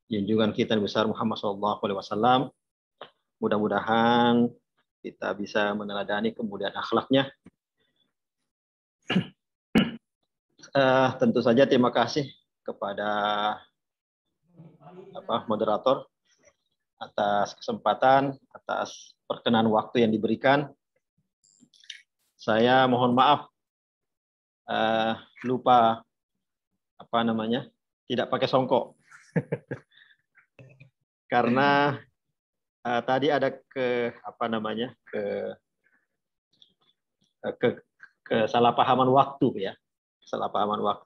junjungan kita yang besar Muhammad SAW. Mudah-mudahan kita bisa meneladani kemuliaan akhlaknya. Tentu saja terima kasih kepada moderator atas kesempatan, atas perkenan waktu yang diberikan. Saya mohon maaf lupa tidak pakai songkok karena tadi ada kesalahpahaman waktu ya, kesalahpahaman waktu.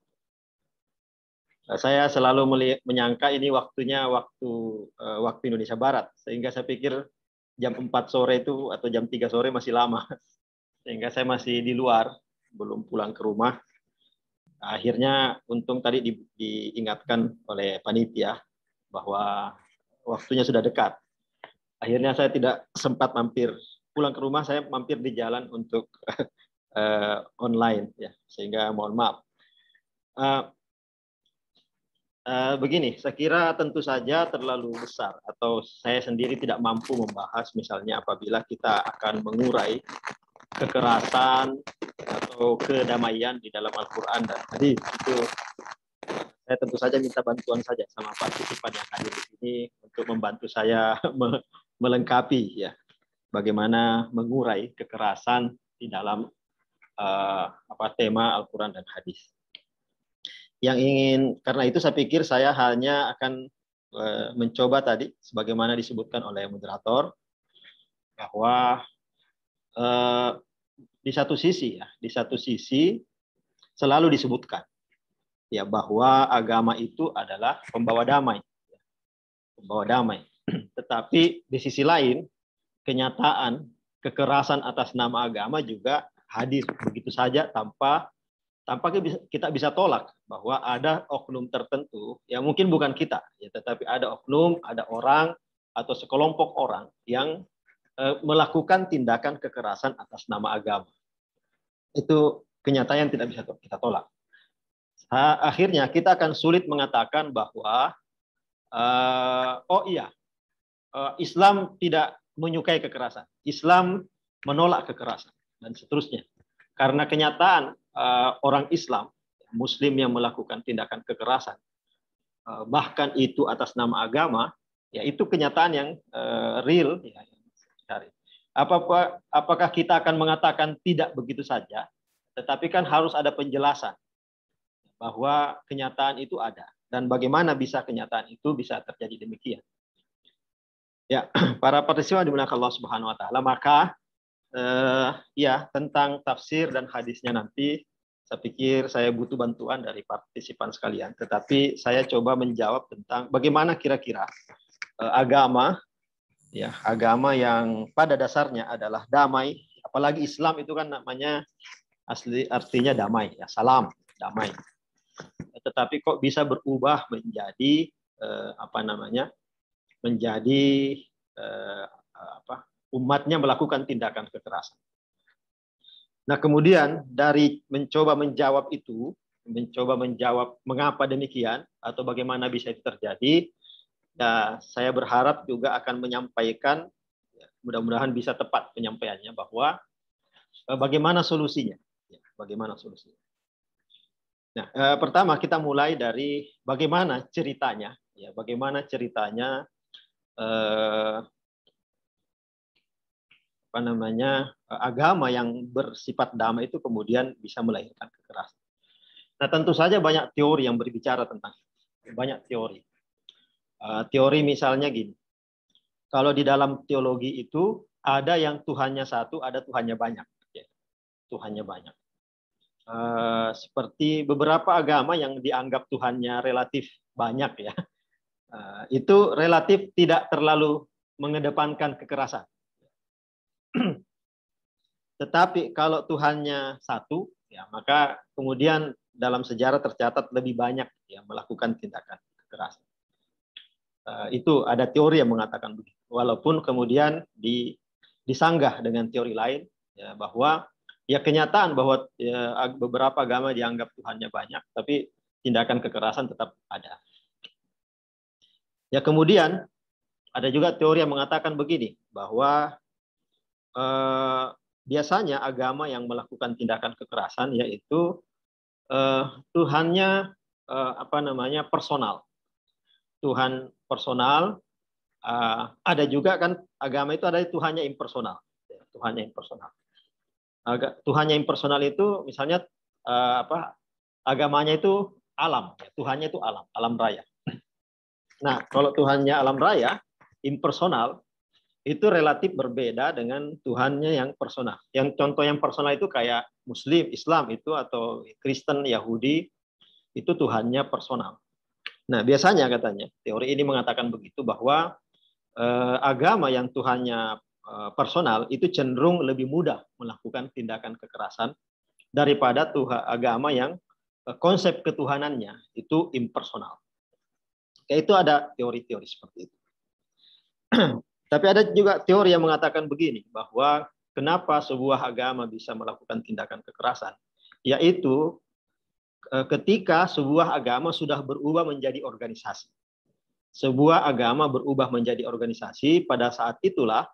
Saya selalu menyangka ini waktunya waktu Indonesia Barat, sehingga saya pikir jam 4 sore itu atau jam 3 sore masih lama, sehingga saya masih di luar, belum pulang ke rumah. Akhirnya untung tadi diingatkan oleh panitia bahwa waktunya sudah dekat. Akhirnya saya tidak sempat mampir pulang ke rumah, saya mampir di jalan untuk online ya, sehingga mohon maaf. Begini, saya kira tentu saja terlalu besar atau saya sendiri tidak mampu membahas misalnya apabila kita akan mengurai kekerasan atau kedamaian di dalam Al-Quran dan hadis. Itu saya tentu saja minta bantuan saja sama partisipan yang hadir di sini untuk membantu saya melengkapi ya bagaimana mengurai kekerasan di dalam tema Al-Quran dan hadis. Karena itu saya pikir saya hanya akan mencoba tadi sebagaimana disebutkan oleh moderator bahwa di satu sisi selalu disebutkan ya bahwa agama itu adalah pembawa damai. Tetapi di sisi lain kenyataan kekerasan atas nama agama juga hadir begitu saja tanpa kita bisa tolak bahwa ada oknum tertentu yang mungkin bukan kita, ya, tetapi ada oknum, ada orang atau sekelompok orang yang melakukan tindakan kekerasan atas nama agama. Itu kenyataan yang tidak bisa kita tolak. Akhirnya kita akan sulit mengatakan bahwa Islam tidak menyukai kekerasan, Islam menolak kekerasan dan seterusnya. Karena kenyataan orang Islam, Muslim yang melakukan tindakan kekerasan, bahkan itu atas nama agama, ya itu kenyataan yang real. Ya, apakah kita akan mengatakan tidak begitu saja? Tetapi kan harus ada penjelasan bahwa kenyataan itu ada dan bagaimana bisa kenyataan itu bisa terjadi demikian. Ya, para partisipan dimuliakan Allah Subhanahu Wa Taala, maka tentang tafsir dan hadisnya nanti saya pikir saya butuh bantuan dari partisipan sekalian. Tetapi saya coba menjawab tentang bagaimana kira-kira agama yang pada dasarnya adalah damai, apalagi Islam itu kan namanya artinya damai, ya, salam, damai. Tetapi kok bisa berubah menjadi umatnya melakukan tindakan kekerasan. Nah, kemudian dari mencoba menjawab mengapa demikian atau bagaimana bisa itu terjadi, ya, saya berharap juga akan menyampaikan, mudah-mudahan bisa tepat penyampaiannya, bahwa bagaimana solusinya. Nah, pertama kita mulai dari bagaimana ceritanya, agama yang bersifat damai itu kemudian bisa melahirkan kekerasan. Nah, tentu saja banyak teori yang berbicara tentang itu. Banyak teori. Teori misalnya gini, kalau di dalam teologi itu ada yang Tuhannya satu, ada Tuhannya banyak. Ya, Tuhannya banyak. Seperti beberapa agama yang dianggap Tuhannya relatif banyak, ya, itu relatif tidak terlalu mengedepankan kekerasan. Tetapi kalau Tuhannya satu, ya, maka kemudian dalam sejarah tercatat lebih banyak yang melakukan tindakan kekerasan. Itu ada teori yang mengatakan begitu. Walaupun kemudian disanggah dengan teori lain, ya, bahwa ya kenyataan bahwa ya, beberapa agama dianggap Tuhannya banyak, tapi tindakan kekerasan tetap ada. Ya, kemudian ada juga teori yang mengatakan begini, bahwa biasanya agama yang melakukan tindakan kekerasan yaitu Tuhannya personal. Tuhan personal. Ada juga kan agama itu ada Tuhannya impersonal. Tuhannya impersonal. Tuhannya impersonal itu misalnya agamanya itu alam. Tuhannya itu alam, alam raya. Nah, kalau Tuhannya alam raya, impersonal, itu relatif berbeda dengan Tuhannya yang personal. Yang contoh yang personal itu kayak Muslim, Islam itu, atau Kristen, Yahudi, itu Tuhannya personal. Nah, biasanya katanya, teori ini mengatakan begitu, bahwa agama yang Tuhannya personal itu cenderung lebih mudah melakukan tindakan kekerasan daripada agama yang konsep ketuhanannya itu impersonal. Itu ada teori-teori seperti itu. Tapi ada juga teori yang mengatakan begini, bahwa kenapa sebuah agama bisa melakukan tindakan kekerasan, yaitu ketika sebuah agama sudah berubah menjadi organisasi. Sebuah agama berubah menjadi organisasi, pada saat itulah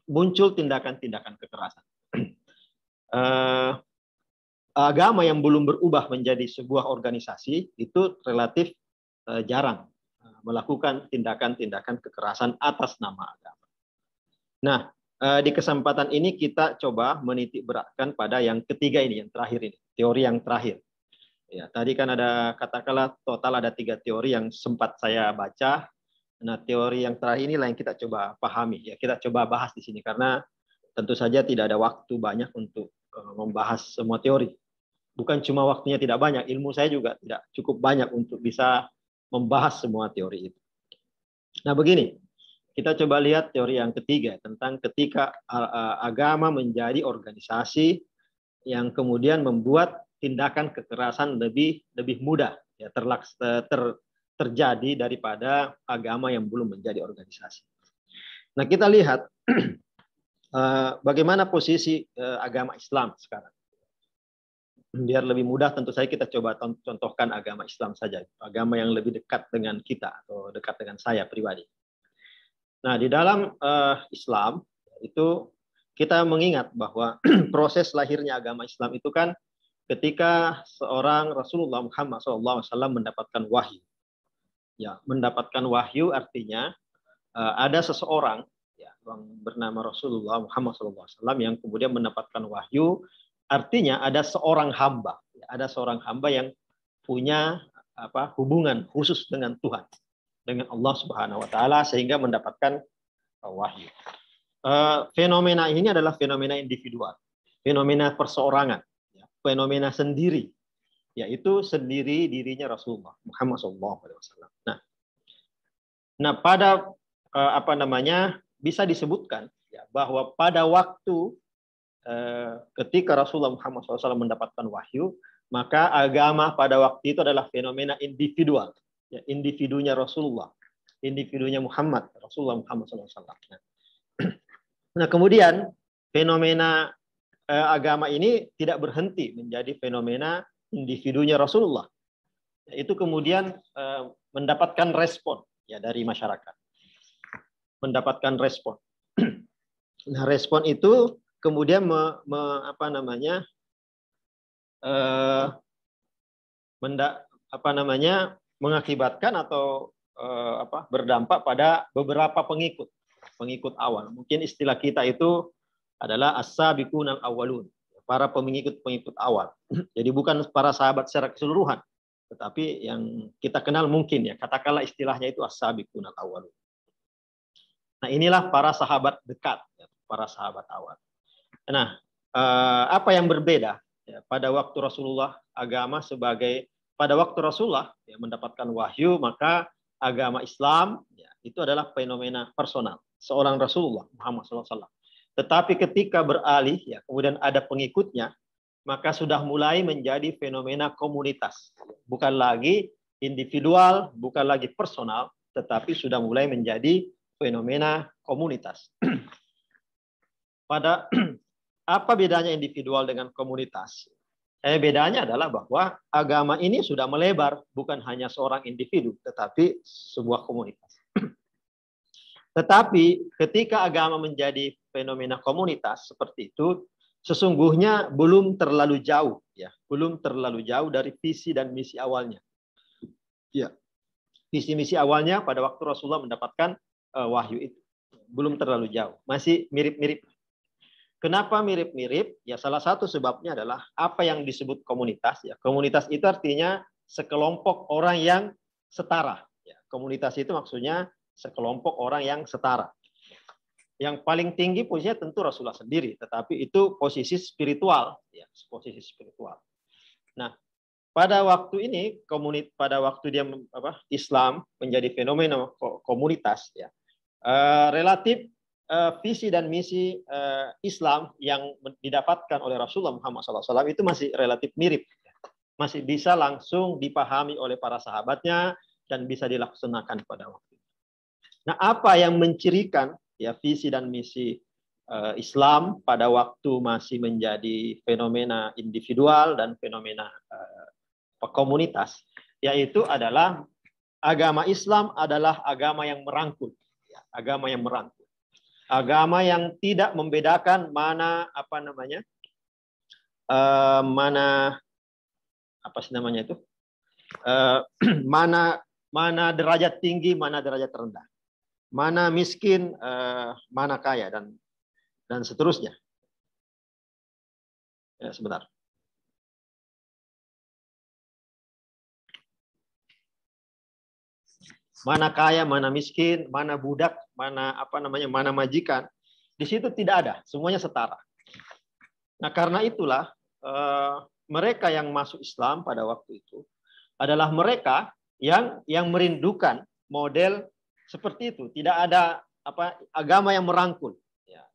muncul tindakan-tindakan kekerasan. Agama yang belum berubah menjadi sebuah organisasi itu relatif jarang melakukan tindakan-tindakan kekerasan atas nama agama. Nah, di kesempatan ini kita coba menitik beratkan pada yang ketiga ini, yang terakhir ini, teori yang terakhir. Ya, tadi kan ada, katakanlah total ada 3 teori yang sempat saya baca. Nah, teori yang terakhir inilah yang kita coba pahami. Ya, kita coba bahas di sini karena tentu saja tidak ada waktu banyak untuk membahas semua teori. Bukan cuma waktunya tidak banyak, ilmu saya juga tidak cukup banyak untuk bisa membahas semua teori itu. Nah, begini, kita coba lihat teori yang ketiga tentang ketika agama menjadi organisasi yang kemudian membuat tindakan kekerasan lebih mudah ya terjadi daripada agama yang belum menjadi organisasi. Nah, kita lihat bagaimana posisi agama Islam sekarang. Biar lebih mudah, tentu saja kita coba contohkan agama Islam saja, agama yang lebih dekat dengan kita atau dekat dengan saya pribadi. Nah, di dalam Islam itu kita mengingat bahwa proses lahirnya agama Islam itu kan ketika seorang Rasulullah Muhammad SAW mendapatkan wahyu. Ya, mendapatkan wahyu artinya ada seseorang ya, yang bernama Rasulullah Muhammad SAW yang kemudian mendapatkan wahyu. Artinya ada seorang hamba, ada seorang hamba yang punya hubungan khusus dengan Tuhan, dengan Allah Subhanahu Wa Taala sehingga mendapatkan wahyu. Fenomena ini adalah fenomena individual, fenomena perseorangan, fenomena sendiri, yaitu sendiri dirinya Rasulullah Muhammad SAW. Nah, pada bisa disebutkan ya, bahwa pada waktu ketika Rasulullah Muhammad SAW mendapatkan wahyu, maka agama pada waktu itu adalah fenomena individual, ya, individunya Rasulullah, individunya Rasulullah Muhammad SAW. Nah, kemudian fenomena agama ini tidak berhenti menjadi fenomena individunya Rasulullah. Itu kemudian mendapatkan respon ya dari masyarakat, mendapatkan respon. Nah, respon itu kemudian mengakibatkan atau berdampak pada beberapa pengikut awal. Mungkin istilah kita itu adalah as-sabiqunal awwalun, para pengikut awal. Jadi bukan para sahabat secara keseluruhan, tetapi yang kita kenal mungkin ya, katakanlah istilahnya itu as-sabiqunal awwalun. Nah, inilah para sahabat dekat, para sahabat awal. Nah, apa yang berbeda ya, pada waktu Rasulullah pada waktu Rasulullah ya, mendapatkan wahyu, maka agama Islam ya, itu adalah fenomena personal seorang Rasulullah Muhammad SAW. Tetapi ketika beralih ya, kemudian ada pengikutnya, maka sudah mulai menjadi fenomena komunitas, bukan lagi individual, bukan lagi personal, tetapi sudah mulai menjadi fenomena komunitas. Pada apa bedanya individual dengan komunitas? Bedanya adalah bahwa agama ini sudah melebar, bukan hanya seorang individu, tetapi sebuah komunitas. Tetapi ketika agama menjadi fenomena komunitas seperti itu, sesungguhnya belum terlalu jauh, ya, belum terlalu jauh dari visi dan misi awalnya. Ya, visi misi awalnya pada waktu Rasulullah mendapatkan wahyu itu belum terlalu jauh, masih mirip-mirip. Kenapa mirip-mirip? Ya salah satu sebabnya adalah apa yang disebut komunitas. Ya, komunitas itu artinya sekelompok orang yang setara. Ya, komunitas itu maksudnya sekelompok orang yang setara. Yang paling tinggi posisinya tentu Rasulullah sendiri, tetapi itu posisi spiritual. Ya, posisi spiritual. Nah, pada waktu ini pada waktu dia Islam menjadi fenomena komunitas, ya, relatif visi dan misi Islam yang didapatkan oleh Rasulullah Muhammad SAW itu masih relatif mirip, masih bisa langsung dipahami oleh para sahabatnya dan bisa dilaksanakan pada waktu itu. Nah, apa yang mencirikan ya visi dan misi Islam pada waktu masih menjadi fenomena individual dan fenomena komunitas, yaitu adalah agama Islam adalah agama yang merangkul, ya, agama yang merangkul. Agama yang tidak membedakan mana mana derajat tinggi, mana derajat rendah, mana miskin, mana kaya, dan seterusnya. Ya, sebentar. Mana kaya, mana miskin, mana budak, mana mana majikan. Di situ tidak ada, semuanya setara. Nah, karena itulah mereka yang masuk Islam pada waktu itu adalah mereka yang merindukan model seperti itu. Tidak ada agama yang merangkul, ya.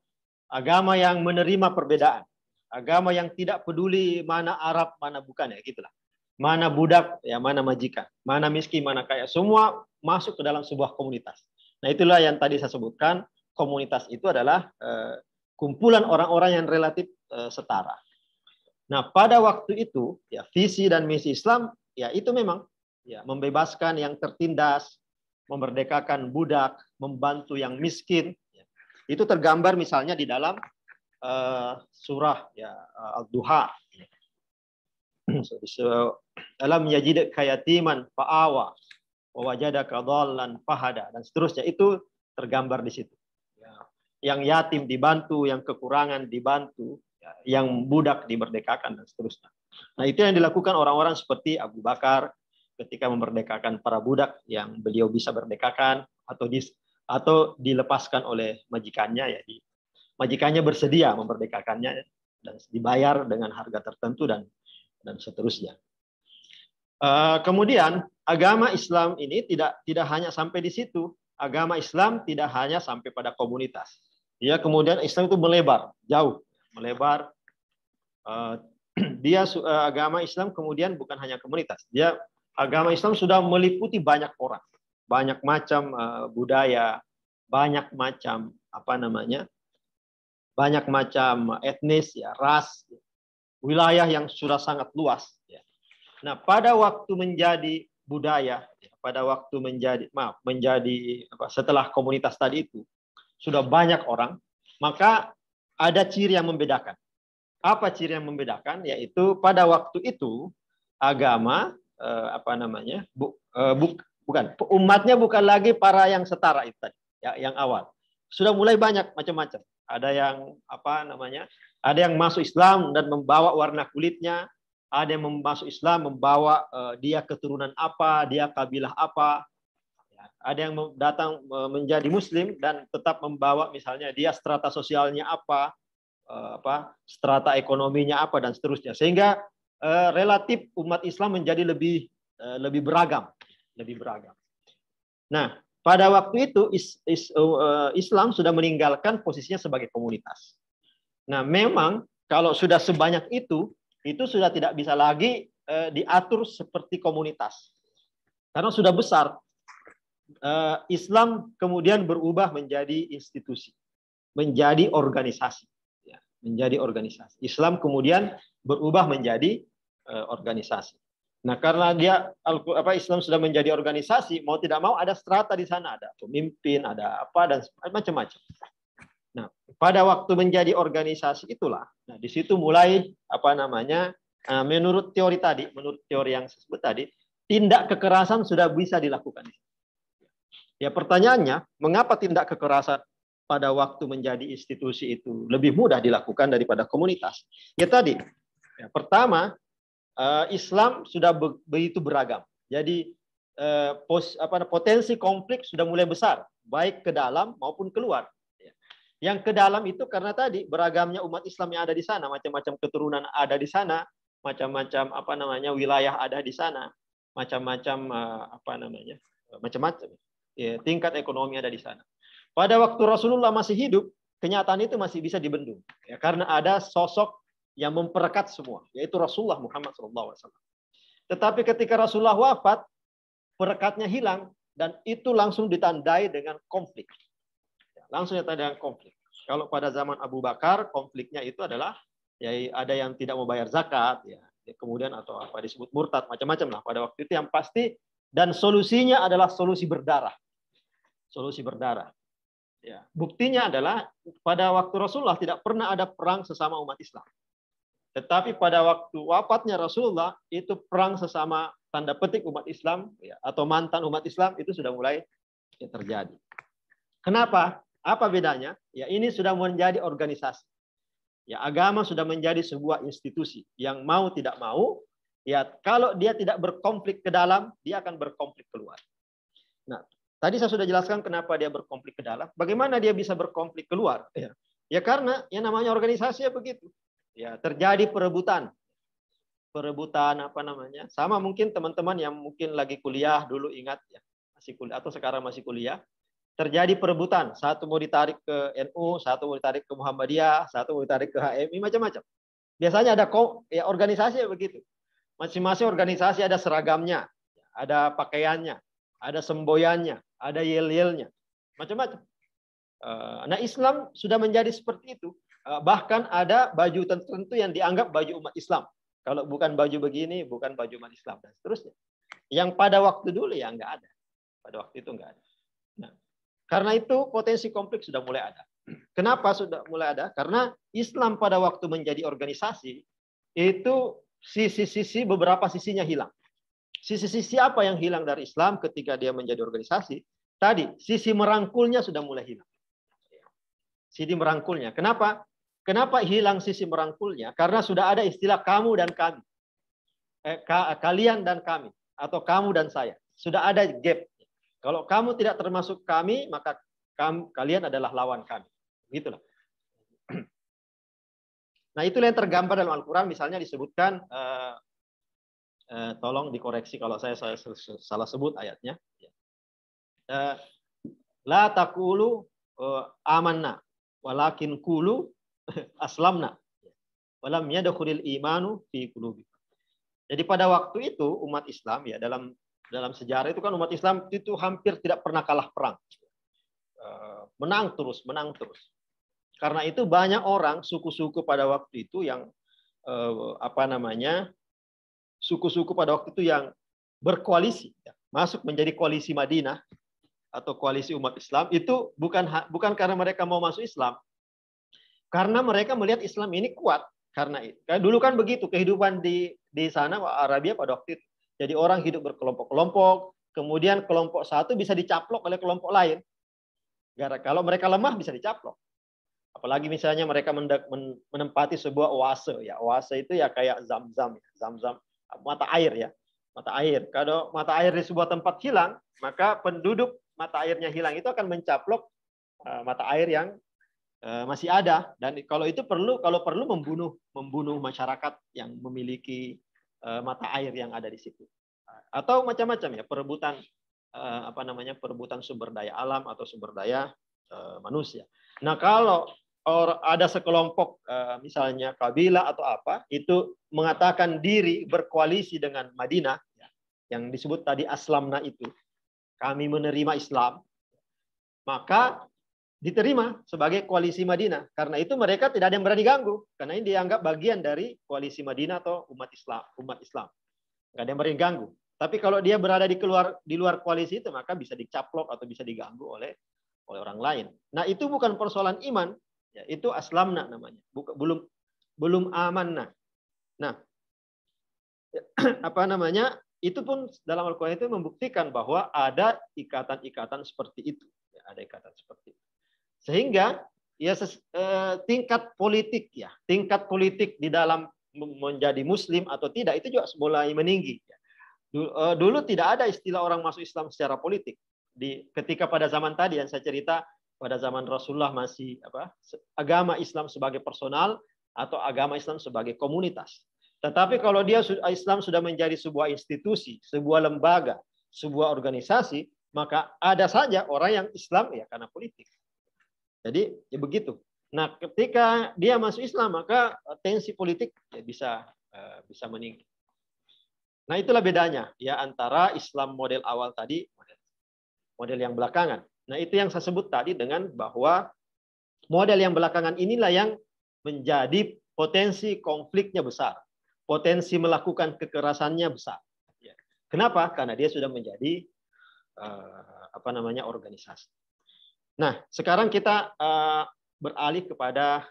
Agama yang menerima perbedaan, agama yang tidak peduli mana Arab, mana bukan, ya gitulah. Mana budak, ya mana majikan, mana miskin, mana kaya, semua masuk ke dalam sebuah komunitas. Nah, itulah yang tadi saya sebutkan, komunitas itu adalah kumpulan orang-orang yang relatif setara. Nah, pada waktu itu, ya visi dan misi Islam, ya itu memang ya membebaskan yang tertindas, memerdekakan budak, membantu yang miskin. Ya. Itu tergambar misalnya di dalam surah ya Al-Duha. Alam yajidka yatiman fa'awa wa wajadaka dhallan fahada, dan seterusnya, itu tergambar di situ. Ya. Yang yatim dibantu, yang kekurangan dibantu, ya, yang budak dimerdekakan, dan seterusnya. Nah, itu yang dilakukan orang-orang seperti Abu Bakar ketika memerdekakan para budak yang beliau bisa merdekakan atau dilepaskan oleh majikannya, ya majikannya bersedia memerdekakannya dan dibayar dengan harga tertentu dan seterusnya. Kemudian agama Islam ini tidak hanya sampai di situ. Agama Islam tidak hanya sampai pada komunitas. Ya, kemudian Islam itu melebar, jauh melebar. Agama Islam kemudian bukan hanya komunitas. Agama Islam sudah meliputi banyak orang, banyak macam budaya, banyak macam banyak macam etnis, ya, ras, wilayah yang sudah sangat luas. Ya. Nah, pada waktu menjadi budaya, pada waktu setelah komunitas tadi itu sudah banyak orang, maka ada ciri yang membedakan. Apa ciri yang membedakan? Yaitu pada waktu itu agama umatnya bukan lagi para yang setara itu tadi, ya, yang awal. Sudah mulai banyak macam-macam. Ada yang ada yang masuk Islam dan membawa warna kulitnya, ada yang masuk Islam membawa dia keturunan apa, dia kabilah apa. Ada yang datang menjadi Muslim dan tetap membawa misalnya dia strata sosialnya apa, strata ekonominya apa, dan seterusnya. Sehingga relatif umat Islam menjadi lebih beragam, Nah, pada waktu itu Islam sudah meninggalkan posisinya sebagai komunitas. Nah, memang kalau sudah sebanyak itu sudah tidak bisa lagi diatur seperti komunitas. Karena sudah besar. Islam kemudian berubah menjadi institusi, menjadi organisasi. Ya, menjadi organisasi. Islam kemudian berubah menjadi organisasi. Nah, karena Islam sudah menjadi organisasi, mau tidak mau ada strata di sana, ada pemimpin, ada apa dan macam-macam. Nah, pada waktu menjadi organisasi itulah, nah di situ mulai menurut teori tadi, menurut teori yang saya sebut tadi, tindak kekerasan sudah bisa dilakukan. Ya, pertanyaannya, mengapa tindak kekerasan pada waktu menjadi institusi itu lebih mudah dilakukan daripada komunitas? Ya tadi, ya, pertama, Islam sudah begitu beragam. Jadi potensi konflik sudah mulai besar, baik ke dalam maupun keluar. Yang ke dalam itu karena tadi beragamnya umat Islam yang ada di sana, macam-macam keturunan ada di sana, macam-macam wilayah ada di sana, macam-macam macam-macam ya, tingkat ekonomi ada di sana. Pada waktu Rasulullah masih hidup, kenyataan itu masih bisa dibendung, ya, karena ada sosok yang memperekat semua, yaitu Rasulullah Muhammad SAW. Tetapi ketika Rasulullah wafat, perekatnya hilang dan itu langsung ditandai dengan konflik. Langsung ditandai dengan konflik. Kalau pada zaman Abu Bakar, konfliknya itu adalah ya ada yang tidak mau bayar zakat, ya, kemudian atau apa disebut murtad, macam-macam lah pada waktu itu yang pasti, dan solusinya adalah solusi berdarah. Solusi berdarah. Ya, buktinya adalah pada waktu Rasulullah tidak pernah ada perang sesama umat Islam. Tetapi pada waktu wafatnya Rasulullah, itu perang sesama tanda petik umat Islam, ya, atau mantan umat Islam itu sudah mulai terjadi. Kenapa? Apa bedanya? Ya, ini sudah menjadi organisasi. Ya, agama sudah menjadi sebuah institusi yang mau tidak mau, ya kalau dia tidak berkonflik ke dalam, dia akan berkonflik keluar. Nah, tadi saya sudah jelaskan kenapa dia berkonflik ke dalam. Bagaimana dia bisa berkonflik keluar? Ya karena yang namanya organisasi ya begitu. Ya, terjadi perebutan. Perebutan sama mungkin teman-teman yang mungkin lagi kuliah dulu ingat ya, masih kuliah atau sekarang masih kuliah. Terjadi perebutan, satu mau ditarik ke NU, satu mau ditarik ke Muhammadiyah, satu mau ditarik ke HMI, macam-macam. Biasanya ada ya organisasi ya begitu. Masing-masing organisasi ada seragamnya, ada pakaiannya, ada semboyannya, ada yel-yelnya, macam-macam. Nah, Islam sudah menjadi seperti itu. Bahkan ada baju tertentu yang dianggap baju umat Islam. Kalau bukan baju begini, bukan baju umat Islam, dan seterusnya. Yang pada waktu dulu ya nggak ada. Pada waktu itu nggak ada. Nah, karena itu potensi konflik sudah mulai ada. Kenapa sudah mulai ada? Karena Islam pada waktu menjadi organisasi, itu sisi-sisi beberapa sisinya hilang. Sisi-sisi apa yang hilang dari Islam ketika dia menjadi organisasi? Tadi, sisi merangkulnya sudah mulai hilang. Sisi merangkulnya. Kenapa? Kenapa hilang sisi merangkulnya? Karena sudah ada istilah kamu dan kami. Kalian dan kami. Atau kamu dan saya. Sudah ada gap. Kalau kamu tidak termasuk kami, maka kalian adalah lawan kami. Begitulah. Nah, itulah yang tergambar dalam Al-Quran. Misalnya disebutkan, tolong dikoreksi kalau saya salah sebut ayatnya. La taqulu amanna, walakin qulu aslamna. Walam yadkhulil imanu fi qulubikum. Jadi pada waktu itu umat Islam ya dalam sejarah itu kan umat Islam itu hampir tidak pernah kalah perang. Menang terus. Karena itu banyak orang, suku-suku pada waktu itu yang suku-suku pada waktu itu yang berkoalisi, ya, masuk menjadi koalisi Madinah atau koalisi umat Islam, itu bukan karena mereka mau masuk Islam. Karena mereka melihat Islam ini kuat. Karena dulu kan begitu kehidupan di sana Arabia pada waktu itu. Jadi orang hidup berkelompok-kelompok, kemudian kelompok satu bisa dicaplok oleh kelompok lain. Kalau mereka lemah bisa dicaplok. Apalagi misalnya mereka menempati sebuah oase. Ya, oase itu ya kayak zam-zam, mata air ya. Mata air. Kalau mata air di sebuah tempat hilang, maka penduduk mata airnya hilang itu akan mencaplok mata air yang masih ada. Dan kalau perlu membunuh masyarakat yang memiliki mata air yang ada di situ, atau macam-macam ya perebutan perebutan sumber daya alam atau sumber daya manusia. Nah, kalau ada sekelompok misalnya kabilah atau apa itu mengatakan diri berkoalisi dengan Madinah ya, yang disebut tadi aslamna itu, kami menerima Islam, maka diterima sebagai koalisi Madinah. Karena itu mereka tidak ada yang berani ganggu, karena ini dianggap bagian dari koalisi Madinah atau umat Islam. Nggak ada yang berani ganggu. Tapi kalau dia berada di luar koalisi itu, maka bisa dicaplok atau bisa diganggu oleh orang lain. Nah, itu bukan persoalan iman, ya, itu aslamna namanya, belum amanna. Nah, apa namanya? Itu pun dalam Al-Quran itu membuktikan bahwa ada ikatan-ikatan seperti itu, ya, ada ikatan seperti itu. Sehingga ya tingkat politik di dalam menjadi Muslim atau tidak itu juga mulai meninggi. Dulu tidak ada istilah orang masuk Islam secara politik. Ketika pada zaman tadi yang saya cerita, pada zaman Rasulullah masih agama Islam sebagai personal atau agama Islam sebagai komunitas. Tetapi kalau Islam sudah menjadi sebuah institusi, sebuah lembaga, sebuah organisasi, maka ada saja orang yang Islam ya karena politik. Jadi ya begitu. Nah, ketika dia masuk Islam, maka tensi politik ya bisa meninggi. Nah, itulah bedanya ya antara Islam model awal tadi, model yang belakangan. Nah, itu yang saya sebut tadi dengan bahwa model yang belakangan inilah yang menjadi potensi konfliknya besar. Potensi melakukan kekerasannya besar. Kenapa? Karena dia sudah menjadi organisasi. Nah, sekarang kita beralih kepada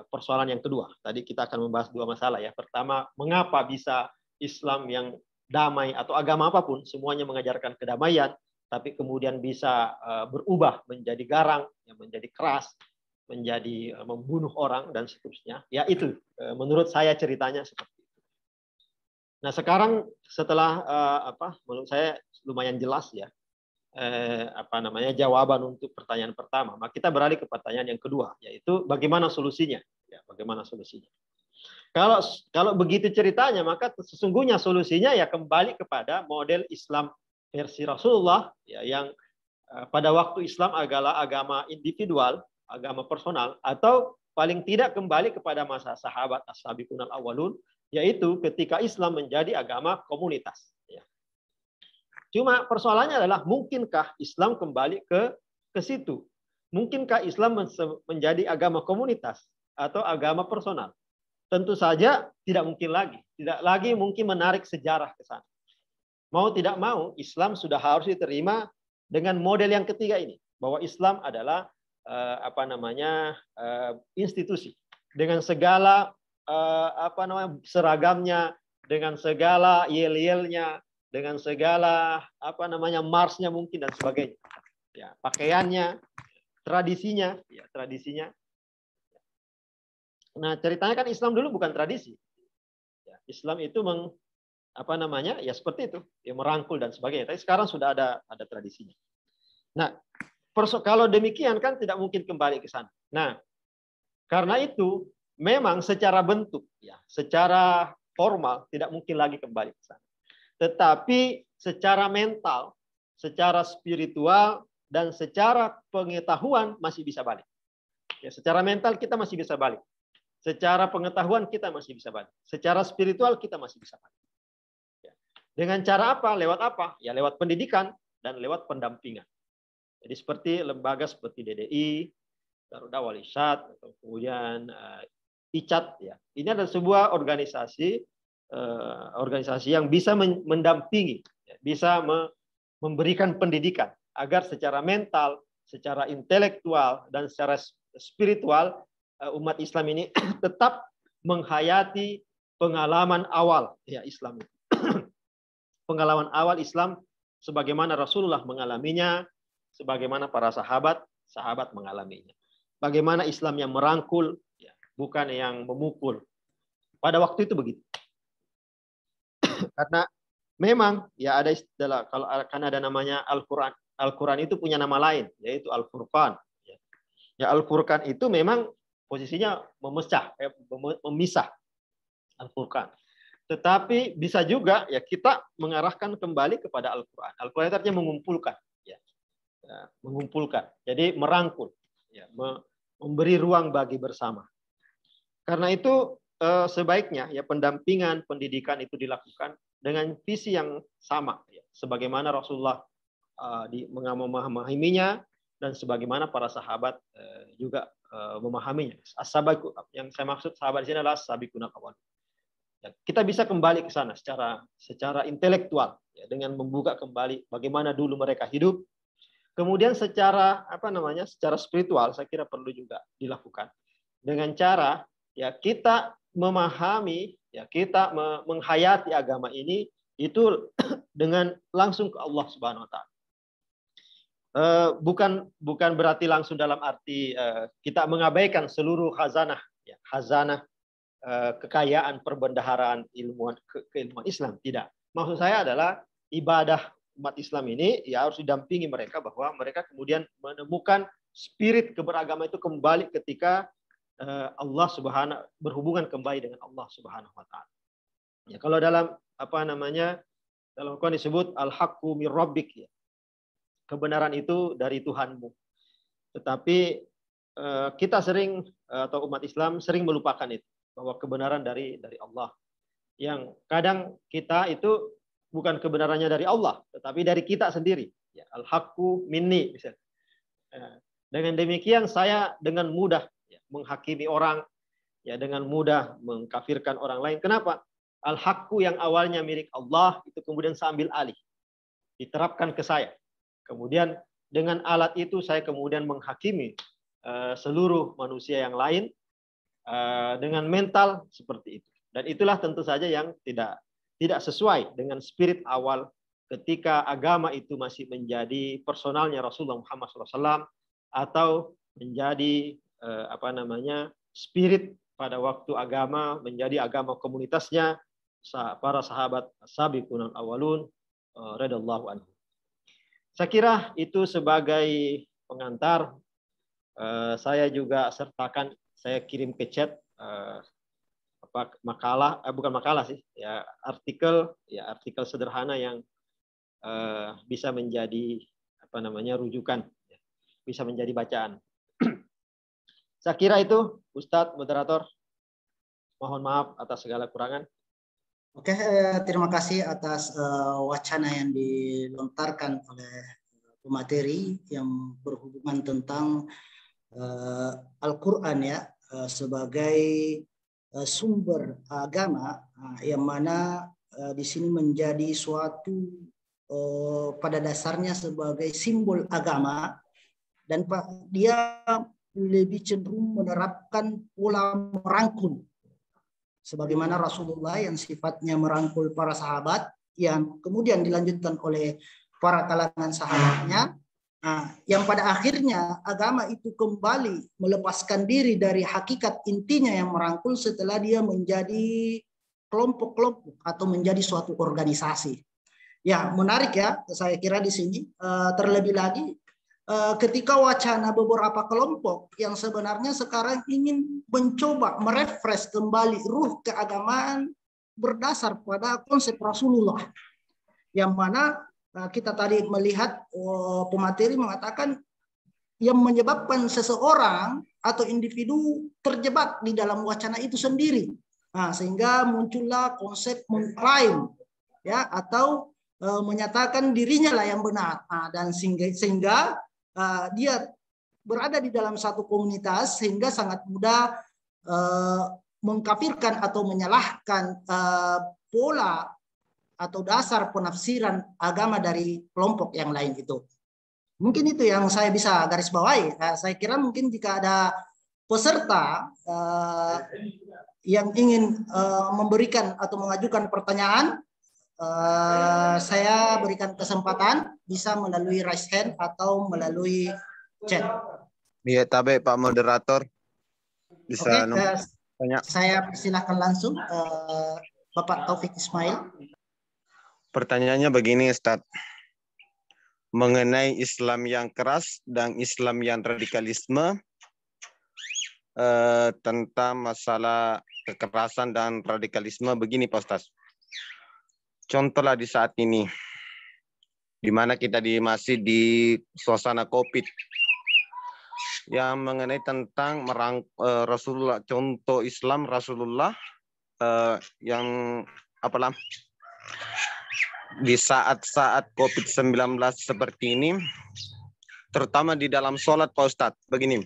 persoalan yang kedua. Tadi kita akan membahas dua masalah ya. Pertama, mengapa bisa Islam yang damai atau agama apapun semuanya mengajarkan kedamaian, tapi kemudian bisa berubah menjadi garang, menjadi keras, menjadi membunuh orang dan seterusnya. Ya itu menurut saya ceritanya seperti itu. Nah, sekarang setelah menurut saya lumayan jelas ya jawaban untuk pertanyaan pertama, maka kita beralih ke pertanyaan yang kedua, yaitu bagaimana solusinya? Ya, bagaimana solusinya? Kalau begitu ceritanya, maka sesungguhnya solusinya ya kembali kepada model Islam versi Rasulullah, ya, yang pada waktu Islam adalah agama individual, agama personal, atau paling tidak kembali kepada masa sahabat as-sabiqun al-awwalun, yaitu ketika Islam menjadi agama komunitas. Ya. Cuma persoalannya adalah mungkinkah Islam kembali ke situ? Mungkinkah Islam menjadi agama komunitas atau agama personal? Tentu saja tidak mungkin lagi. Tidak lagi mungkin menarik sejarah ke sana. Mau tidak mau, Islam sudah harus diterima dengan model yang ketiga ini, bahwa Islam adalah institusi dengan segala seragamnya, dengan segala yel-yelnya, dengan segala marsnya mungkin dan sebagainya. Ya, pakaiannya, tradisinya. Nah, ceritanya kan Islam dulu bukan tradisi. Ya, Islam itu seperti itu, ya, merangkul dan sebagainya. Tapi sekarang sudah ada tradisinya. Nah, kalau demikian kan tidak mungkin kembali ke sana. Nah, karena itu memang secara bentuk, ya, secara formal tidak mungkin lagi kembali ke sana. Tetapi secara mental, secara spiritual, dan secara pengetahuan masih bisa balik. Ya, secara mental kita masih bisa balik. Secara pengetahuan kita masih bisa balik. Secara spiritual kita masih bisa balik. Ya. Dengan cara apa? Lewat apa? Ya lewat pendidikan dan lewat pendampingan. Jadi seperti lembaga seperti DDI, Darul Dawah Irsyad, atau kemudian ICAT. Ya. Ini adalah sebuah organisasi yang bisa mendampingi, ya, bisa memberikan pendidikan agar secara mental, secara intelektual, dan secara spiritual umat Islam ini tetap menghayati pengalaman awal ya Islam itu. Pengalaman awal Islam sebagaimana Rasulullah mengalaminya, sebagaimana para sahabat mengalaminya. Bagaimana Islam yang merangkul, ya, bukan yang memukul. Pada waktu itu begitu. Karena memang ya ada istilah, kalau akan ada namanya Al-Quran. Al-Quran itu punya nama lain, yaitu Al-Furqan. Ya, Al-Furqan itu memang posisinya memisah Al-Furqan. Tetapi bisa juga ya kita mengarahkan kembali kepada Al-Quran. Al-Quran itu artinya mengumpulkan, ya. Mengumpulkan. Jadi merangkul, ya, memberi ruang bagi bersama. Karena itu sebaiknya ya pendampingan, pendidikan itu dilakukan dengan visi yang sama, ya. Sebagaimana Rasulullah memahaminya dan sebagaimana para sahabat juga memahaminya. As-sabiqun, yang saya maksud sahabat di sini adalah as-sabiqun al-awwalun. Ya, kita bisa kembali ke sana secara intelektual, ya, dengan membuka kembali bagaimana dulu mereka hidup. Kemudian secara secara spiritual saya kira perlu juga dilakukan dengan cara ya kita memahami, ya kita menghayati agama ini itu dengan langsung ke Allah Subhanahu wa taala. Bukan berarti langsung dalam arti kita mengabaikan seluruh khazanah, ya, khazanah kekayaan perbendaharaan keilmuan Islam, tidak. Maksud saya adalah ibadah umat Islam ini ya harus didampingi mereka bahwa mereka kemudian menemukan spirit keberagaman itu kembali ketika Allah berhubungan kembali dengan Allah Subhanahu wa taala. Ya, kalau dalam dalam Al-Qur'an disebut al-haqqu mir rabbik, ya. Kebenaran itu dari Tuhanmu. Tetapi kita sering atau umat Islam sering melupakan itu, bahwa kebenaran dari Allah. Yang kadang kita itu bukan kebenarannya dari Allah, tetapi dari kita sendiri. Ya, al-haqqu minni misalnya. Dengan demikian saya dengan mudah menghakimi orang, ya dengan mudah mengkafirkan orang lain. Kenapa? Al-haqqu yang awalnya milik Allah itu kemudian saya ambil alih, diterapkan ke saya. Kemudian dengan alat itu saya kemudian menghakimi seluruh manusia yang lain dengan mental seperti itu. Dan itulah tentu saja yang tidak sesuai dengan spirit awal ketika agama itu masih menjadi personalnya Rasulullah Muhammad SAW atau menjadi spirit pada waktu agama menjadi agama komunitasnya para sahabat sabiqun al-awwalun radhiyallahu anhu. Saya kira itu sebagai pengantar. Saya juga sertakan, saya kirim ke chat makalah, bukan makalah sih, ya artikel sederhana yang bisa menjadi rujukan, bisa menjadi bacaan. Saya kira itu, Ustadz moderator. Mohon maaf atas segala kurangan. Oke, terima kasih atas wacana yang dilontarkan oleh pemateri yang berhubungan tentang Al-Quran, ya, sebagai sumber agama, yang mana di sini menjadi suatu pada dasarnya sebagai simbol agama, dan dia lebih cenderung menerapkan pola merangkul, sebagaimana Rasulullah yang sifatnya merangkul para sahabat, yang kemudian dilanjutkan oleh para kalangan sahabatnya, yang pada akhirnya agama itu kembali melepaskan diri dari hakikat intinya yang merangkul setelah dia menjadi kelompok-kelompok atau menjadi suatu organisasi. Ya, menarik ya, saya kira di sini terlebih lagi ketika wacana beberapa kelompok yang sebenarnya sekarang ingin mencoba merefresh kembali ruh keagamaan berdasar pada konsep Rasulullah, yang mana kita tadi melihat pemateri mengatakan yang menyebabkan seseorang atau individu terjebak di dalam wacana itu sendiri, sehingga muncullah konsep mengklaim, ya, atau menyatakan dirinya lah yang benar, dan sehingga dia berada di dalam satu komunitas sehingga sangat mudah mengkafirkan atau menyalahkan pola atau dasar penafsiran agama dari kelompok yang lain itu. Mungkin itu yang saya bisa garis bawahi. Saya kira mungkin jika ada peserta yang ingin memberikan atau mengajukan pertanyaan, saya berikan kesempatan bisa melalui raise hand atau melalui chat. Iya, tabe Pak Moderator. Bisa tanya. Saya persilahkan langsung Bapak Taufik Ismail. Pertanyaannya begini, Ustadz. Mengenai Islam yang keras dan Islam yang radikalisme, tentang masalah kekerasan dan radikalisme begini, Pak Ustadz. Contohlah di saat ini, di mana kita masih di suasana COVID, yang mengenai tentang Rasulullah, contoh Islam Rasulullah yang di saat-saat COVID-19 seperti ini, terutama di dalam sholat Pak Ustadz. Begini,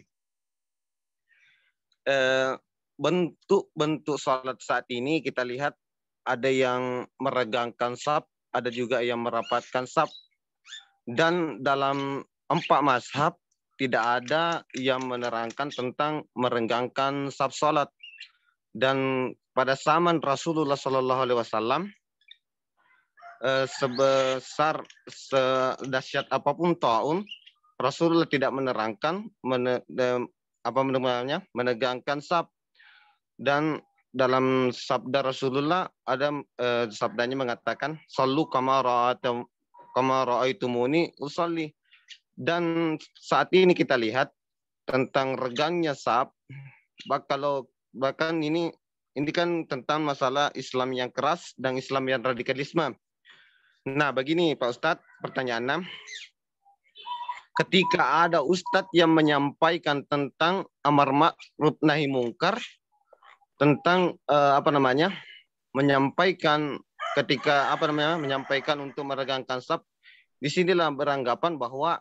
bentuk-bentuk sholat saat ini kita lihat ada yang meregangkan saf, ada juga yang merapatkan saf. Dan dalam 4 mazhab tidak ada yang menerangkan tentang merenggangkan saf sholat. Dan pada zaman Rasulullah Shallallahu Alaihi Wasallam, sebesar sedahsyat apapun taun, Rasulullah tidak menerangkan menegangkan saf. Dan dalam sabda Rasulullah ada sabdanya mengatakan sallu kama ra'aitumuni usolli. Dan saat ini kita lihat tentang regangnya saf, bahkan ini kan tentang masalah Islam yang keras dan Islam yang radikalisme. Nah, begini Pak Ustadz, pertanyaannya, ketika ada Ustadz yang menyampaikan tentang amar ma'ruf nahi mungkar, tentang menyampaikan ketika menyampaikan untuk meregangkan saf, disinilah beranggapan bahwa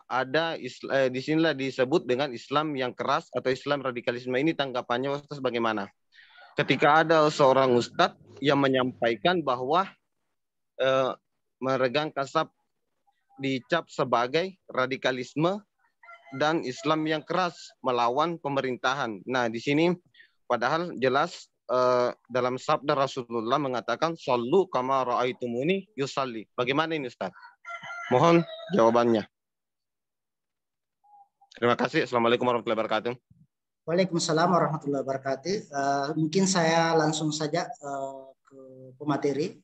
disinilah disebut dengan Islam yang keras atau Islam radikalisme. Ini tanggapannya Ustaz bagaimana? Ketika ada seorang Ustadz yang menyampaikan bahwa meregangkan saf dicap sebagai radikalisme dan Islam yang keras melawan pemerintahan. Nah, di sini padahal jelas dalam sabda Rasulullah mengatakan sallu kama ra'aitumuni yusalli. Bagaimana ini Ustaz? Mohon jawabannya. Terima kasih. Assalamualaikum warahmatullahi wabarakatuh. Waalaikumsalam warahmatullahi wabarakatuh. Mungkin saya langsung saja ke pemateri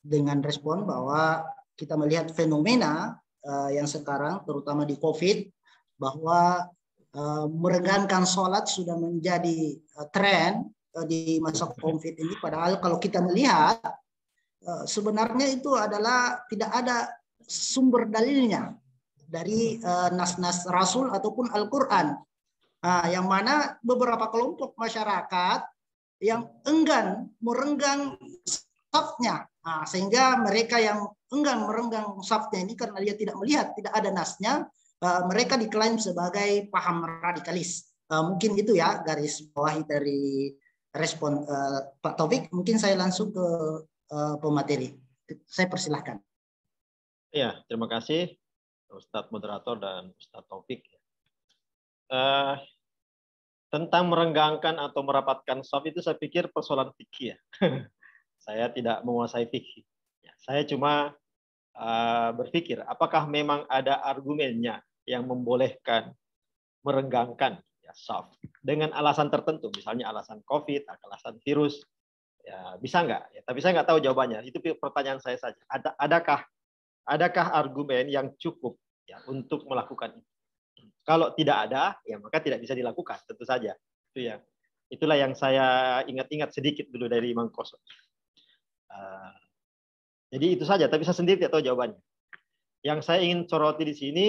dengan respon bahwa kita melihat fenomena yang sekarang terutama di COVID, bahwa meregangkan sholat sudah menjadi tren di masa COVID ini. Padahal kalau kita melihat sebenarnya itu adalah tidak ada sumber dalilnya dari nas-nas Rasul ataupun Al-Quran. Yang mana beberapa kelompok masyarakat yang enggan merenggang safnya, sehingga mereka yang enggan merenggang safnya ini karena dia tidak melihat, tidak ada nasnya, mereka diklaim sebagai paham radikalis. Mungkin itu ya garis bawahi dari respon Pak Taufik. Mungkin saya langsung ke pemateri. Saya persilahkan. Ya, terima kasih Ustadz Moderator dan Ustadz Taufik. Tentang merenggangkan atau merapatkan saf itu saya pikir persoalan fikih ya. Saya tidak menguasai fikih. Saya cuma berpikir apakah memang ada argumennya yang membolehkan merenggangkan saf dengan alasan tertentu, misalnya alasan COVID, alasan virus, ya bisa nggak? Ya, tapi saya nggak tahu jawabannya. Itu pertanyaan saya saja. Adakah argumen yang cukup ya untuk melakukan itu? Kalau tidak ada, ya maka tidak bisa dilakukan, tentu saja. Itu ya. Itulah yang saya ingat-ingat sedikit dulu dari Imam Koso. Jadi itu saja, tapi saya sendiri tidak tahu jawabannya. Yang saya ingin soroti di sini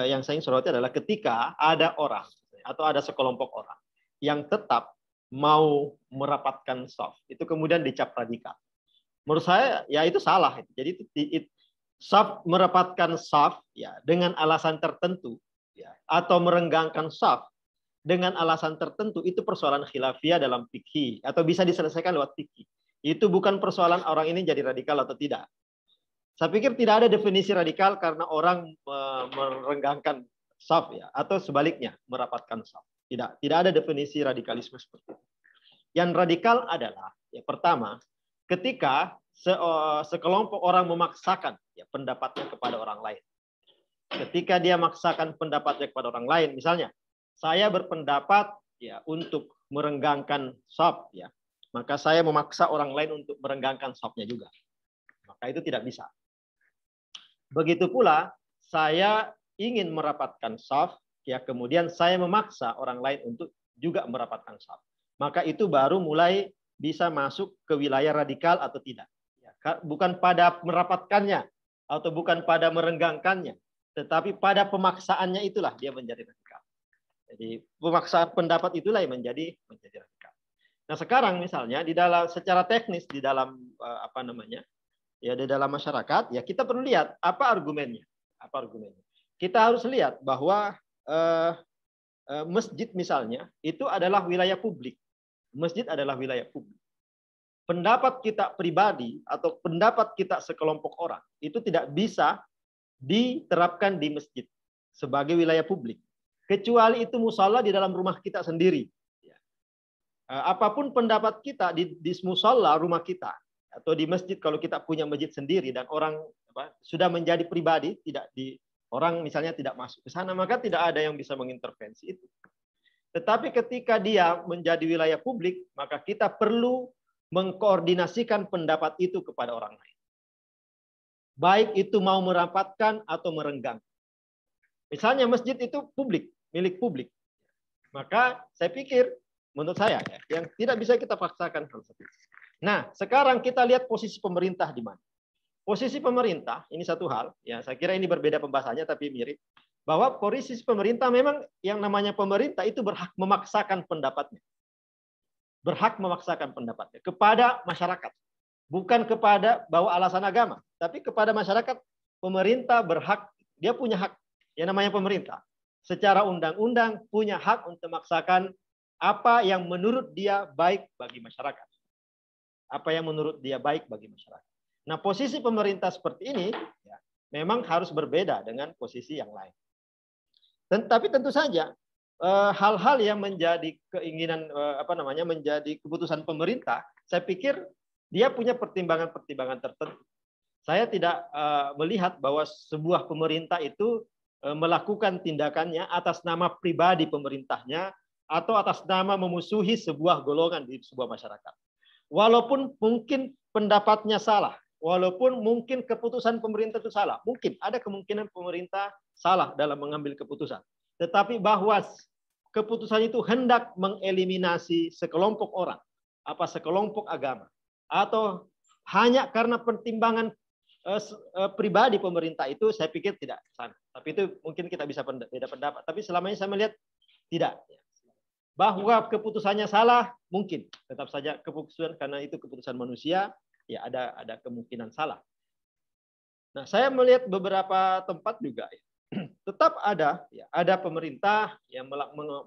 yang saya ingin soroti adalah ketika ada orang atau ada sekelompok orang yang tetap mau merapatkan saf, itu kemudian dicap radikal. Menurut saya ya itu salah. Jadi saf merapatkan saf ya dengan alasan tertentu ya, atau merenggangkan saf dengan alasan tertentu, itu persoalan khilafiyah dalam fikih atau bisa diselesaikan lewat fikih. Itu bukan persoalan orang ini jadi radikal atau tidak. Saya pikir tidak ada definisi radikal karena orang merenggangkan saf ya, atau sebaliknya merapatkan saf. Tidak ada definisi radikalisme seperti itu. Yang radikal adalah ya pertama, ketika sekelompok orang memaksakan ya, pendapatnya kepada orang lain. Ketika dia memaksakan pendapatnya kepada orang lain, misalnya saya berpendapat ya untuk merenggangkan saf ya, maka saya memaksa orang lain untuk merenggangkan safnya juga. Maka itu tidak bisa. Begitu pula saya ingin merapatkan saf ya, kemudian saya memaksa orang lain untuk juga merapatkan saf. Maka itu baru mulai bisa masuk ke wilayah radikal atau tidak. Ya, bukan pada merapatkannya atau bukan pada merenggangkannya, tetapi pada pemaksaannya itulah dia menjadi radikal. Jadi pemaksaan pendapat itulah yang menjadi radikal. Nah sekarang misalnya di dalam secara teknis di dalam ya di dalam masyarakat, ya kita perlu lihat apa argumennya. Apa argumennya? Kita harus lihat bahwa masjid misalnya itu adalah wilayah publik. Masjid adalah wilayah publik. Pendapat kita pribadi atau pendapat kita sekelompok orang itu tidak bisa diterapkan di masjid sebagai wilayah publik. Kecuali itu musala di dalam rumah kita sendiri. Apapun pendapat kita di musala rumah kita atau di masjid, kalau kita punya masjid sendiri dan orang sudah menjadi pribadi, orang misalnya tidak masuk ke sana, maka tidak ada yang bisa mengintervensi itu. Tetapi ketika dia menjadi wilayah publik, maka kita perlu mengkoordinasikan pendapat itu kepada orang lain. Baik itu mau merapatkan atau merenggang. Misalnya masjid itu publik, milik publik. Maka saya pikir, menurut saya, yang tidak bisa kita paksakan hal seperti itu. Nah, sekarang kita lihat posisi pemerintah di mana. Posisi pemerintah, ini satu hal, ya saya kira ini berbeda pembahasannya tapi mirip, bahwa posisi pemerintah memang yang namanya pemerintah itu berhak memaksakan pendapatnya. Berhak memaksakan pendapatnya kepada masyarakat. Bukan kepada bawa alasan agama, tapi kepada masyarakat. Pemerintah berhak, dia punya hak, yang namanya pemerintah. Secara undang-undang punya hak untuk memaksakan apa yang menurut dia baik bagi masyarakat. Apa yang menurut dia baik bagi masyarakat. Nah, posisi pemerintah seperti ini ya, memang harus berbeda dengan posisi yang lain. Tapi tentu saja hal-hal yang menjadi keinginan menjadi keputusan pemerintah, saya pikir dia punya pertimbangan-pertimbangan tertentu. Saya tidak melihat bahwa sebuah pemerintah itu melakukan tindakannya atas nama pribadi pemerintahnya atau atas nama memusuhi sebuah golongan di sebuah masyarakat. Walaupun mungkin pendapatnya salah, walaupun mungkin keputusan pemerintah itu salah, mungkin ada kemungkinan pemerintah salah dalam mengambil keputusan. Tetapi bahwa keputusan itu hendak mengeliminasi sekelompok orang, sekelompok agama, atau hanya karena pertimbangan pribadi pemerintah itu, saya pikir tidak sana. Tapi itu mungkin kita bisa beda pendapat. Tapi selama ini saya melihat tidak. Bahwa keputusannya salah, mungkin tetap saja keputusan karena itu keputusan manusia, ya ada kemungkinan salah. Nah, saya melihat beberapa tempat juga ya, tetap ada pemerintah yang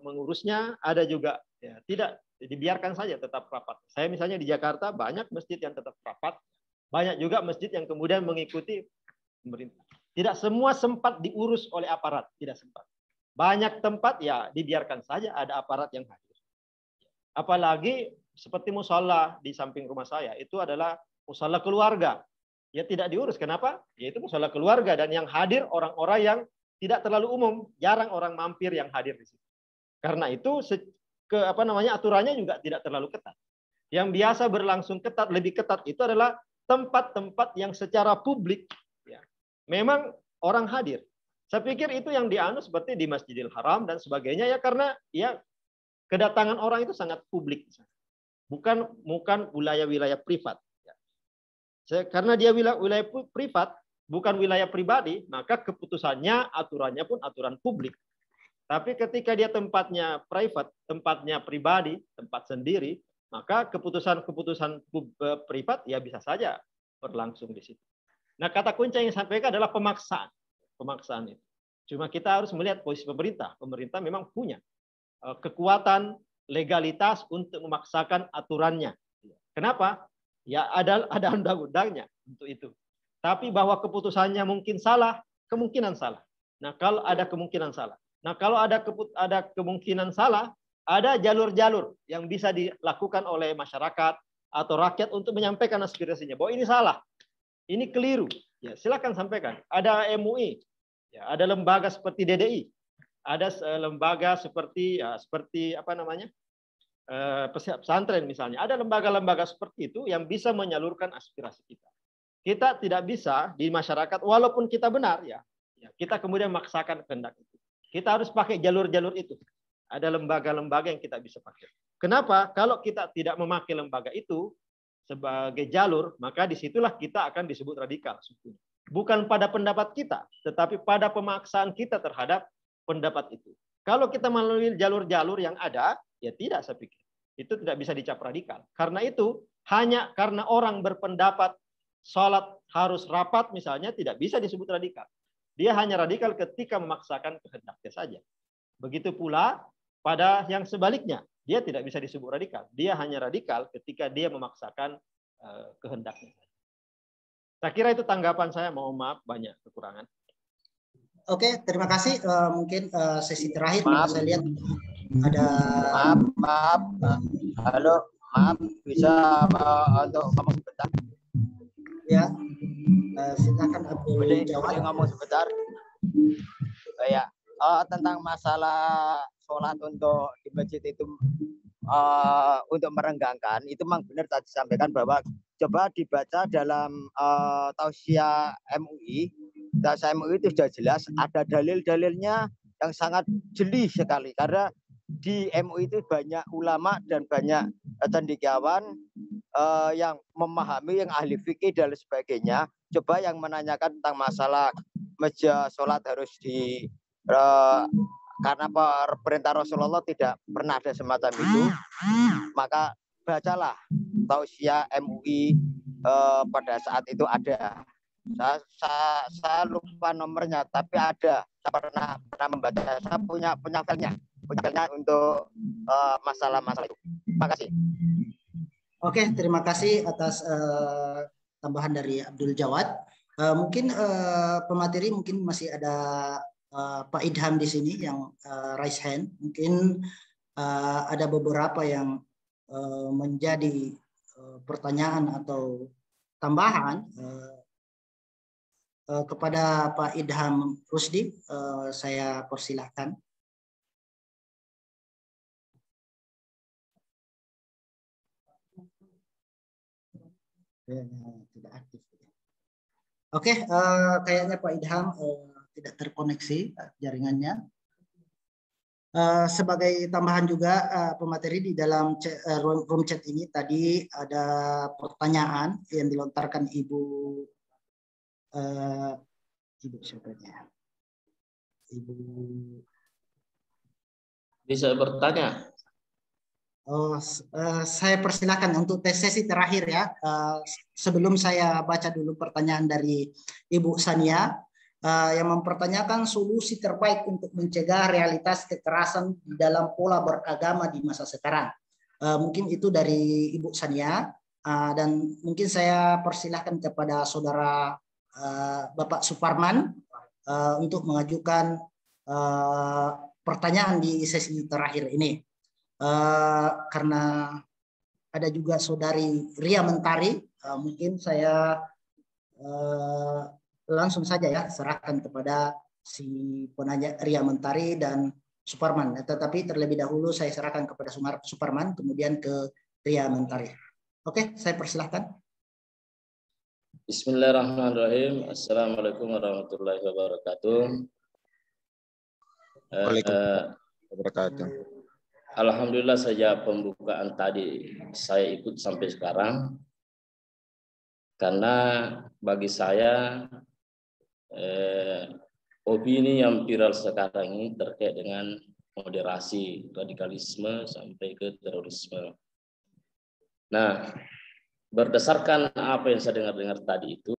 mengurusnya, ada juga ya tidak dibiarkan saja tetap rapat. Saya misalnya di Jakarta banyak masjid yang tetap rapat, banyak juga masjid yang kemudian mengikuti pemerintah. Tidak semua sempat diurus oleh aparat, tidak sempat. Banyak tempat ya dibiarkan saja ada aparat yang hadir. Apalagi seperti musala di samping rumah saya, itu adalah musala keluarga. Ya tidak diurus. Kenapa? Yaitu musala keluarga dan yang hadir orang-orang yang tidak terlalu umum, jarang orang mampir yang hadir di situ. Karena itu aturannya juga tidak terlalu ketat. Yang biasa berlangsung ketat, lebih ketat itu adalah tempat-tempat yang secara publik ya, memang orang hadir. Saya pikir itu yang dianu seperti di Masjidil Haram dan sebagainya ya, karena ya kedatangan orang itu sangat publik. Bukan wilayah-wilayah privat. Karena dia wilayah privat, bukan wilayah pribadi, maka keputusannya, aturannya pun aturan publik. Tapi ketika dia tempatnya private, tempatnya pribadi, tempat sendiri, maka keputusan-keputusan privat ya bisa saja berlangsung di situ. Nah, kata kunci yang disampaikan adalah pemaksaan. Pemaksaan itu. Cuma kita harus melihat posisi pemerintah. Pemerintah memang punya kekuatan legalitas untuk memaksakan aturannya. Kenapa? Ya ada undang-undangnya untuk itu. Tapi bahwa keputusannya mungkin salah, kemungkinan salah. Nah, kalau ada kemungkinan salah. Nah, kalau ada kemungkinan salah, ada jalur-jalur yang bisa dilakukan oleh masyarakat atau rakyat untuk menyampaikan aspirasinya bahwa ini salah, ini keliru. Ya, silakan sampaikan. Ada MUI, ya, ada lembaga seperti DDI, ada lembaga seperti pesantren misalnya. Ada lembaga-lembaga seperti itu yang bisa menyalurkan aspirasi kita. Kita tidak bisa di masyarakat, walaupun kita benar ya kita kemudian memaksakan kehendak itu. Kita harus pakai jalur-jalur itu. Ada lembaga-lembaga yang kita bisa pakai. Kenapa? Kalau kita tidak memakai lembaga itu sebagai jalur, maka disitulah kita akan disebut radikal. Bukan pada pendapat kita, tetapi pada pemaksaan kita terhadap pendapat itu. Kalau kita melalui jalur-jalur yang ada, ya tidak, saya pikir. Itu tidak bisa dicap radikal. Karena itu, hanya karena orang berpendapat sholat harus rapat misalnya tidak bisa disebut radikal. Dia hanya radikal ketika memaksakan kehendaknya saja. Begitu pula pada yang sebaliknya, dia tidak bisa disebut radikal. Dia hanya radikal ketika dia memaksakan kehendaknya. Saya kira itu tanggapan saya. Mohon maaf banyak kekurangan. Oke, terima kasih. Mungkin sesi terakhir saya lihat ada. Maaf. Halo, maaf bisa untuk ngomong sebentar. Ya, silakan Abdul Jawad. Boleh ngomong sebentar. Ya, tentang masalah sholat untuk di masjid itu untuk merenggangkan, itu memang benar tadi disampaikan bahwa coba dibaca dalam tausiah MUI. Tausiah MUI itu sudah jelas, ada dalil-dalilnya yang sangat jeli sekali. Karena di MUI itu banyak ulama dan banyak cendekiawan yang memahami, yang ahli fikih dan sebagainya. Coba yang menanyakan tentang masalah meja sholat harus karena perintah Rasulullah tidak pernah ada semacam itu, maka bacalah tausiah MUI pada saat itu ada. Saya lupa nomornya, tapi ada. Saya pernah membaca. Saya punya filenya untuk masalah-masalah itu. Terima kasih. Oke, terima kasih atas tambahan dari Abdul Jawad. Mungkin pemateri mungkin masih ada Pak Idham di sini yang raise hand. Mungkin ada beberapa yang menjadi pertanyaan atau tambahan kepada Pak Idham Rusdi. Saya persilahkan. Tidak aktif. Oke, kayaknya Pak Idham tidak terkoneksi jaringannya. Sebagai tambahan juga pemateri di dalam room chat ini tadi ada pertanyaan yang dilontarkan Ibu siapanya? Ibu bisa bertanya. Saya persilakan untuk sesi terakhir ya. Sebelum saya baca dulu pertanyaan dari Ibu Sania yang mempertanyakan solusi terbaik untuk mencegah realitas kekerasan di dalam pola beragama di masa sekarang. Mungkin itu dari Ibu Sania dan mungkin saya persilahkan kepada saudara Bapak Suparman untuk mengajukan pertanyaan di sesi terakhir ini. Karena ada juga saudari Ria Mentari, mungkin saya langsung saja ya serahkan kepada si penanya Ria Mentari dan Suparman. Tetapi terlebih dahulu saya serahkan kepada Suparman, kemudian ke Ria Mentari. Oke, saya persilahkan. Bismillahirrahmanirrahim. Assalamualaikum warahmatullahi wabarakatuh. Waalaikumsalam wabarakatuh. Alhamdulillah sejak pembukaan tadi saya ikut sampai sekarang karena bagi saya opini yang viral sekarang ini terkait dengan moderasi radikalisme sampai ke terorisme. Nah, berdasarkan apa yang saya dengar tadi itu